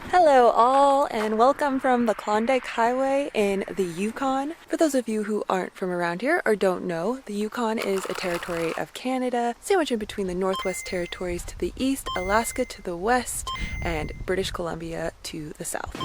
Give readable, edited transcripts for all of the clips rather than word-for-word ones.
Hello all, and welcome from the Klondike Highway in the Yukon. For those of you who aren't from around here or don't know, the Yukon is a territory of Canada, sandwiched in between the Northwest Territories to the east, Alaska to the west, and British Columbia to the south.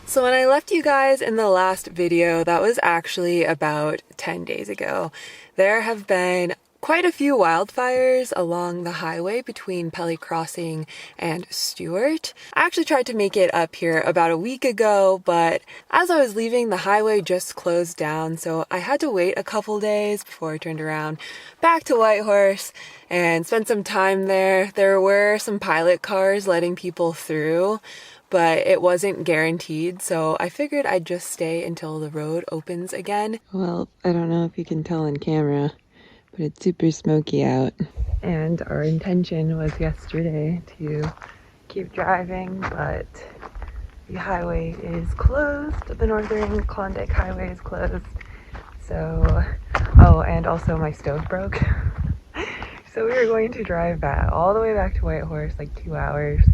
So when I left you guys in the last video, that was actually about 10 days ago. There have been quite a few wildfires along the highway between Py Crossing and Stewart. I actually tried to make it up here about a week ago, but as I was leaving, the highway just closed down, so I had to wait a couple days before I turned around back to Whitehorse and spent some time there. There were some pilot cars letting people through, but it wasn't guaranteed, so I figured I'd just stay until the road opens again. Well, I don't know if you can tell on camera, but it's super smoky out. And our intention was yesterday to keep driving, but the highway is closed. The Northern Klondike Highway is closed. So, oh, and also my stove broke. So we were going to drive back all the way back to Whitehorse, like 2 hours,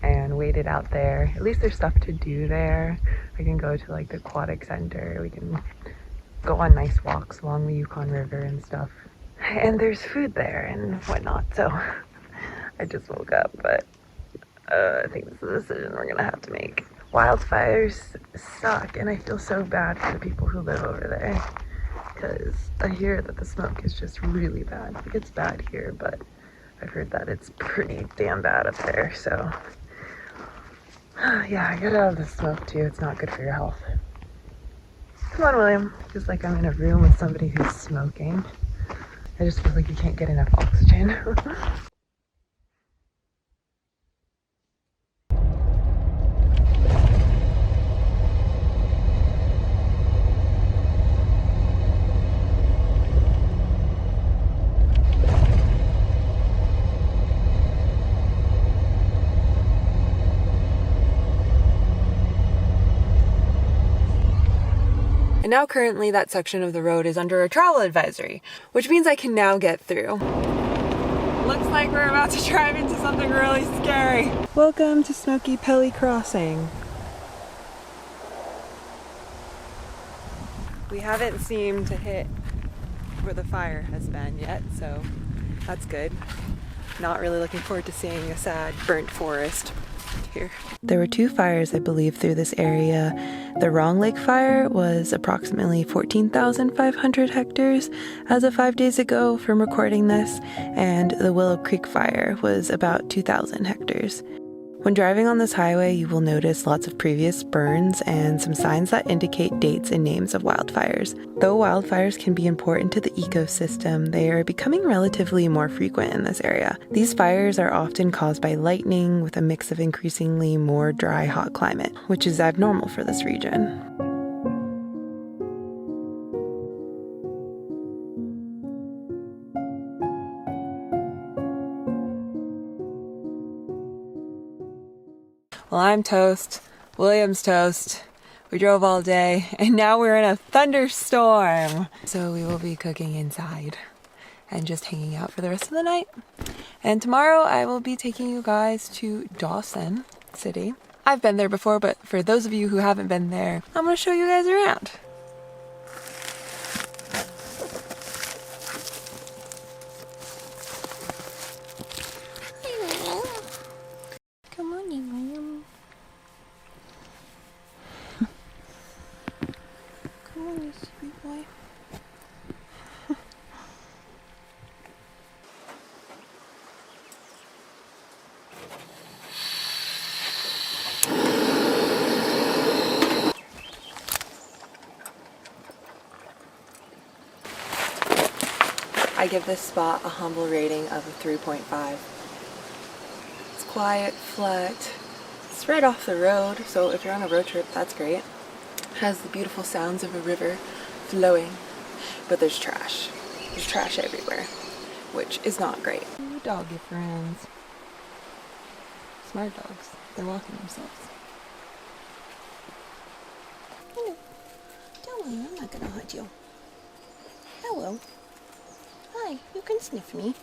and wait it out there. At least there's stuff to do there. I can go to like the aquatic center. We can go on nice walks along the Yukon River and stuff. And there's food there and whatnot, so I just woke up, but I think this is a decision we're gonna have to make. Wildfires suck, and I feel so bad for the people who live over there, because I hear that the smoke is just really bad. Like, it's bad here, but I've heard that it's pretty damn bad up there, so yeah, get out of the smoke too. It's not good for your health. Come on, William. Feels like I'm in a room with somebody who's smoking. I just feel like you can't get enough oxygen. And now currently that section of the road is under a travel advisory, which means I can now get through. Looks like we're about to drive into something really scary. Welcome to Smokey Py Crossing. We haven't seemed to hit where the fire has been yet, so that's good. Not really looking forward to seeing a sad burnt forest here. There were 2 fires, I believe, through this area. The Wrong Lake fire was approximately 14,500 hectares as of 5 days ago from recording this, and the Willow Creek fire was about 2,000 hectares. When driving on this highway, you will notice lots of previous burns and some signs that indicate dates and names of wildfires. Though wildfires can be important to the ecosystem, they are becoming relatively more frequent in this area. These fires are often caused by lightning with a mix of increasingly more dry, hot climate, which is abnormal for this region. Well, I'm toast. William's toast. We drove all day, and now we're in a thunderstorm. So we will be cooking inside and just hanging out for the rest of the night. And tomorrow I will be taking you guys to Dawson City. I've been there before, but for those of you who haven't been there, I'm going to show you guys around. Come on, William. Come on, you sweet boy. I give this spot a humble rating of a 3.5. It's quiet, flat, it's right off the road, so if you're on a road trip, that's great. It has the beautiful sounds of a river flowing, but there's trash. There's trash everywhere, which is not great. Ooh, doggy friends. Smart dogs. They're walking themselves. Hello. Don't worry, I'm not gonna hurt you. Hello. Hi, you can sniff me.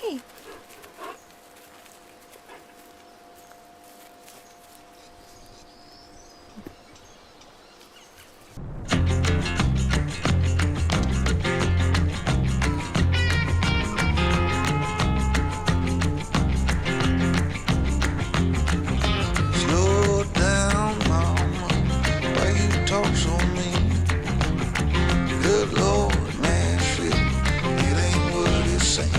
Hey. Slow down, mama, why you talk so mean? Good Lord, Nashville, it ain't what it seems.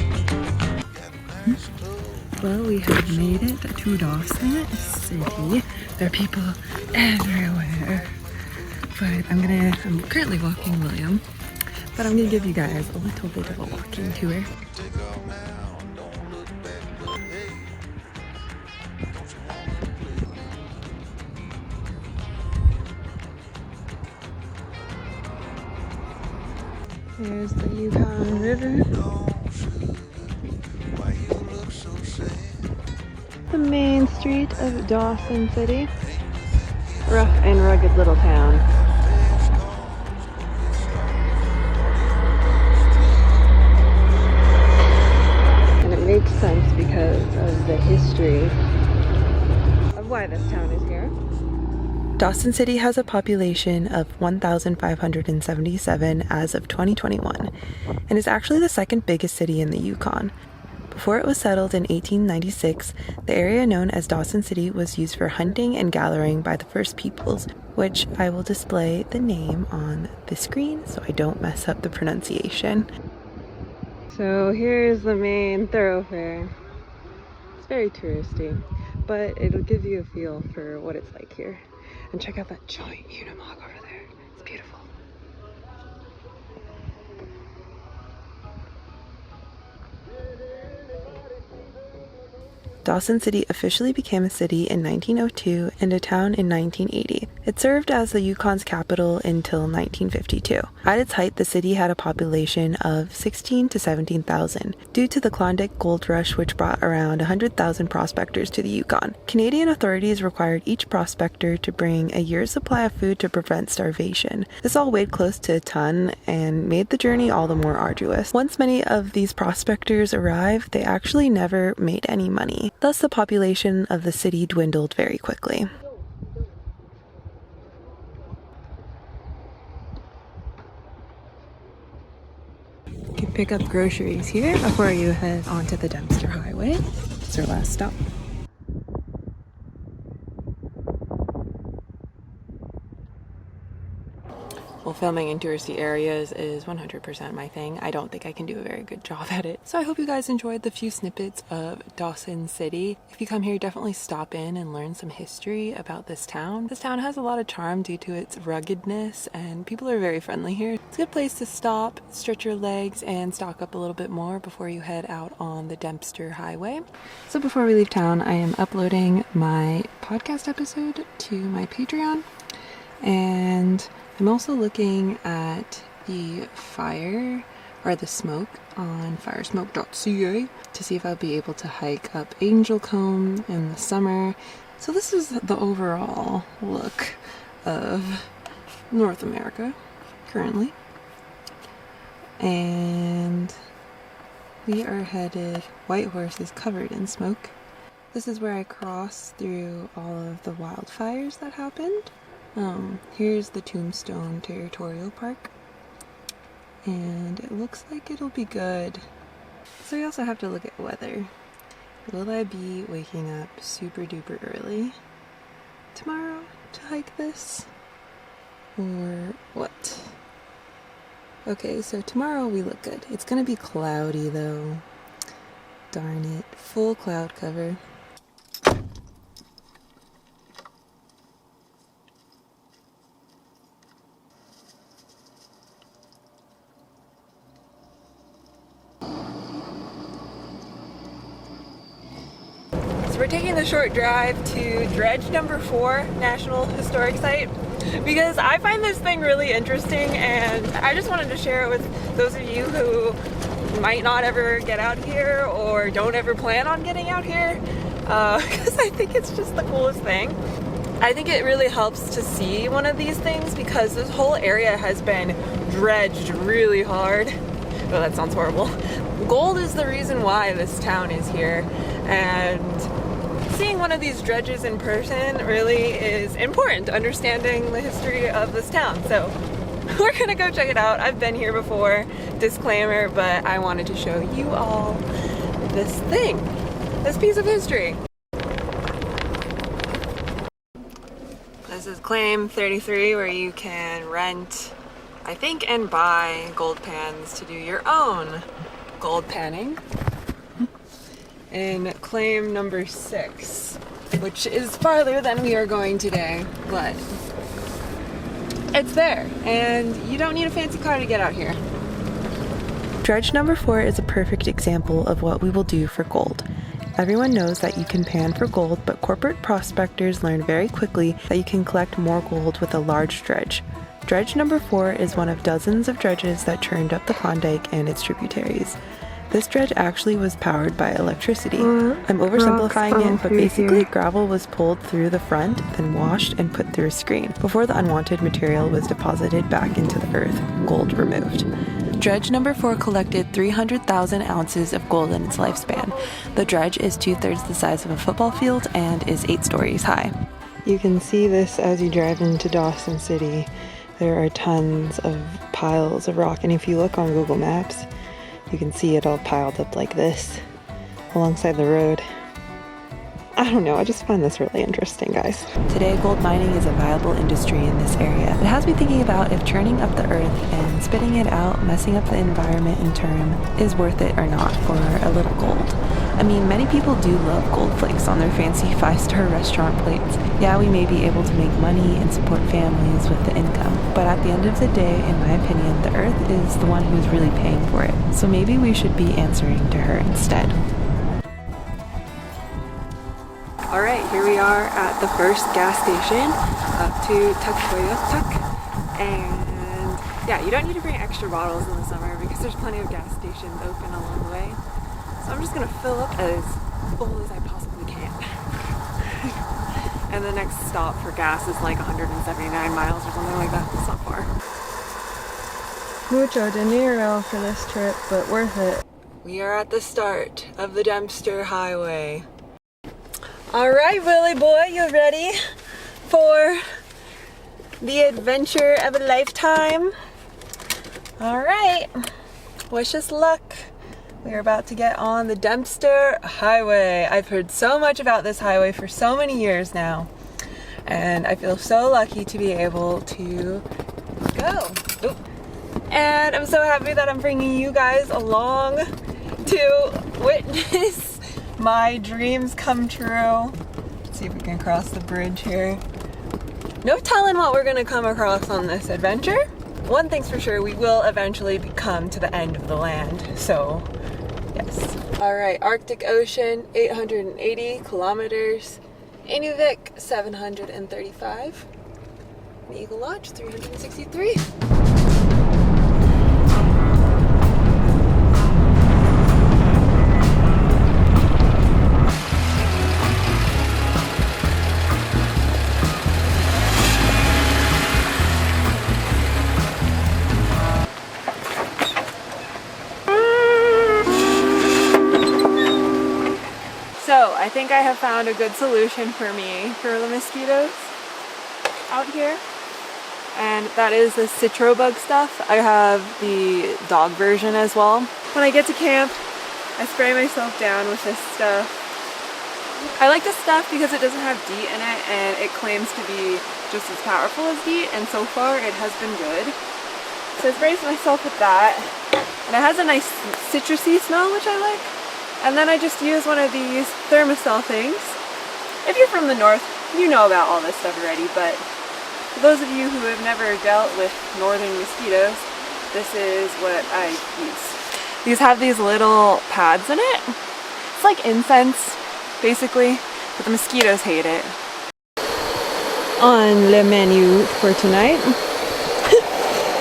Well, we have made it to Dawson City. There are people everywhere. But I'm currently walking William, but I'm gonna give you guys a little bit of a walking tour. Take off now, don't look back, but hey, don't you wanna play? There's the Yukon River. Don't sugar, why you look so sad? The main street of Dawson City. Rough and rugged little town. And it makes sense because of the history of why this town is here. Dawson City has a population of 1,577 as of 2021 and is actually the second biggest city in the Yukon. Before it was settled in 1896, the area known as Dawson City was used for hunting and gathering by the First Peoples, which I will display the name on the screen so I don't mess up the pronunciation. So here's the main thoroughfare. It's very touristy, but it'll give you a feel for what it's like here. And check out that giant unimog over there. It's beautiful. Dawson City officially became a city in 1902 and a town in 1980. It served as the Yukon's capital until 1952. At its height, the city had a population of 16 to 17,000 due to the Klondike Gold Rush, which brought around 100,000 prospectors to the Yukon. Canadian authorities required each prospector to bring a year's supply of food to prevent starvation. This all weighed close to a ton and made the journey all the more arduous. Once many of these prospectors arrived, they actually never made any money. Thus, the population of the city dwindled very quickly. You can pick up groceries here before you head onto the Dempster Highway. It's our last stop. Well, filming in touristy areas is 100% my thing. I don't think I can do a very good job at it. So I hope you guys enjoyed the few snippets of Dawson City. If you come here, definitely stop in and learn some history about this town. This town has a lot of charm due to its ruggedness, and people are very friendly here. It's a good place to stop, stretch your legs, and stock up a little bit more before you head out on the Dempster Highway. So before we leave town, I am uploading my podcast episode to my Patreon, and I'm also looking at the fire or the smoke on firesmoke.ca to see if I'll be able to hike up Angel Cone in the summer. So this is the overall look of North America currently. And we are headed, Whitehorse is covered in smoke. This is where I cross through all of the wildfires that happened. Here's the Tombstone Territorial Park, and it looks like it'll be good. So we also have to look at weather. Will I be waking up super duper early tomorrow to hike this? Or what? Okay, so tomorrow we look good. It's gonna be cloudy though. Darn it. Full cloud cover. We're taking the short drive to Dredge number 4 National Historic Site because I find this thing really interesting, and I just wanted to share it with those of you who might not ever get out here or don't ever plan on getting out here, because I think it's just the coolest thing. I think it really helps to see one of these things because this whole area has been dredged really hard. Oh, that sounds horrible. gold is the reason why this town is here, and seeing one of these dredges in person really is important to understanding the history of this town. So we're gonna go check it out. I've been here before, disclaimer, but I wanted to show you all this thing, this piece of history. This is Claim 33, where you can rent, I think, and buy gold pans to do your own gold panning. In claim number 6, which is farther than we are going today, but it's there, and you don't need a fancy car to get out here. Dredge number 4 is a perfect example of what we will do for gold. Everyone knows that you can pan for gold, but corporate prospectors learn very quickly that you can collect more gold with a large dredge. Dredge number 4 is one of dozens of dredges that churned up the Klondike and its tributaries. This dredge actually was powered by electricity. I'm oversimplifying it, but basically gravel was pulled through the front, then washed and put through a screen before the unwanted material was deposited back into the earth, gold removed. Dredge number 4 collected 300,000 ounces of gold in its lifespan. The dredge is 2/3 the size of a football field and is 8 stories high. You can see this as you drive into Dawson City. There are tons of piles of rock, and if you look on Google Maps, you can see it all piled up like this alongside the road. I don't know, I just find this really interesting, guys. Today, gold mining is a viable industry in this area. It has me thinking about if churning up the earth and spitting it out, messing up the environment in turn, is worth it or not for a little gold. I mean, many people do love gold flakes on their fancy 5-star restaurant plates. Yeah, we may be able to make money and support families with the income, but at the end of the day, in my opinion, the earth is the one who's really paying for it. So maybe we should be answering to her instead. Alright, here we are at the first gas station up to Tuck, and yeah, you don't need to bring extra bottles in the summer because there's plenty of gas stations open along the way. So I'm just gonna fill up as full as I possibly can. And the next stop for gas is like 179 miles or something like that. It's not far. Mucho dinero for this trip, but worth it. We are at the start of the Dempster Highway. Alright, Willie boy, you ready for the adventure of a lifetime? Alright, wish us luck. We're about to get on the Dempster Highway. I've heard so much about this highway for so many years now, and I feel so lucky to be able to go. Oop. And I'm so happy that I'm bringing you guys along to witness my dreams come true. Let's see if we can cross the bridge here. No telling what we're gonna come across on this adventure. One thing's for sure, we will eventually come to the end of the land, so yes. Alright, Arctic Ocean, 880 kilometers. Inuvik, 735. Eagle Lodge, 363. So, I think I have found a good solution for me for the mosquitoes out here, and that is the citro bug stuff. I have the dog version as well. When I get to camp, I spray myself down with this stuff. I like this stuff because it doesn't have DEET in it, and it claims to be just as powerful as DEET, and so far it has been good. So I sprayed myself with that, and it has a nice citrusy smell, which I like. And then I just use one of these thermosol things. If you're from the north, you know about all this stuff already, but for those of you who have never dealt with northern mosquitoes, this is what I use. These have these little pads in it. It's like incense, basically, but the mosquitoes hate it. On the menu for tonight,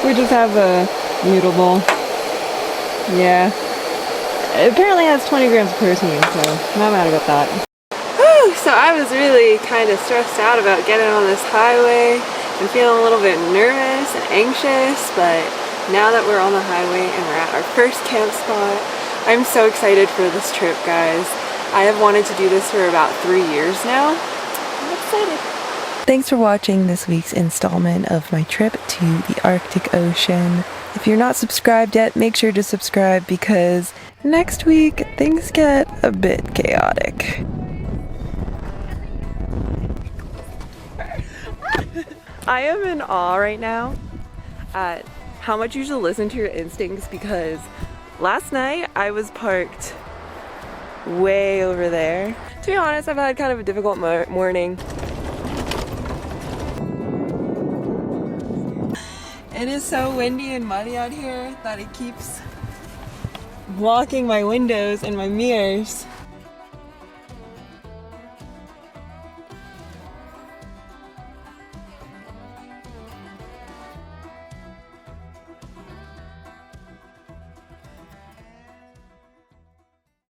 we just have a noodle bowl. Yeah. It apparently has 20 grams of protein, so I'm not mad about that. Whew, so I was really kind of stressed out about getting on this highway and feeling a little bit nervous and anxious, but now that we're on the highway and we're at our first camp spot, I'm so excited for this trip, guys. I have wanted to do this for about 3 years now. I'm excited. Thanks for watching this week's installment of my trip to the Arctic Ocean. If you're not subscribed yet, make sure to subscribe because next week things get a bit chaotic. I am in awe right now at how much you should listen to your instincts because last night I was parked way over there. To be honest, I've had kind of a difficult morning. It is so windy and muddy out here that it keeps blocking my windows and my mirrors.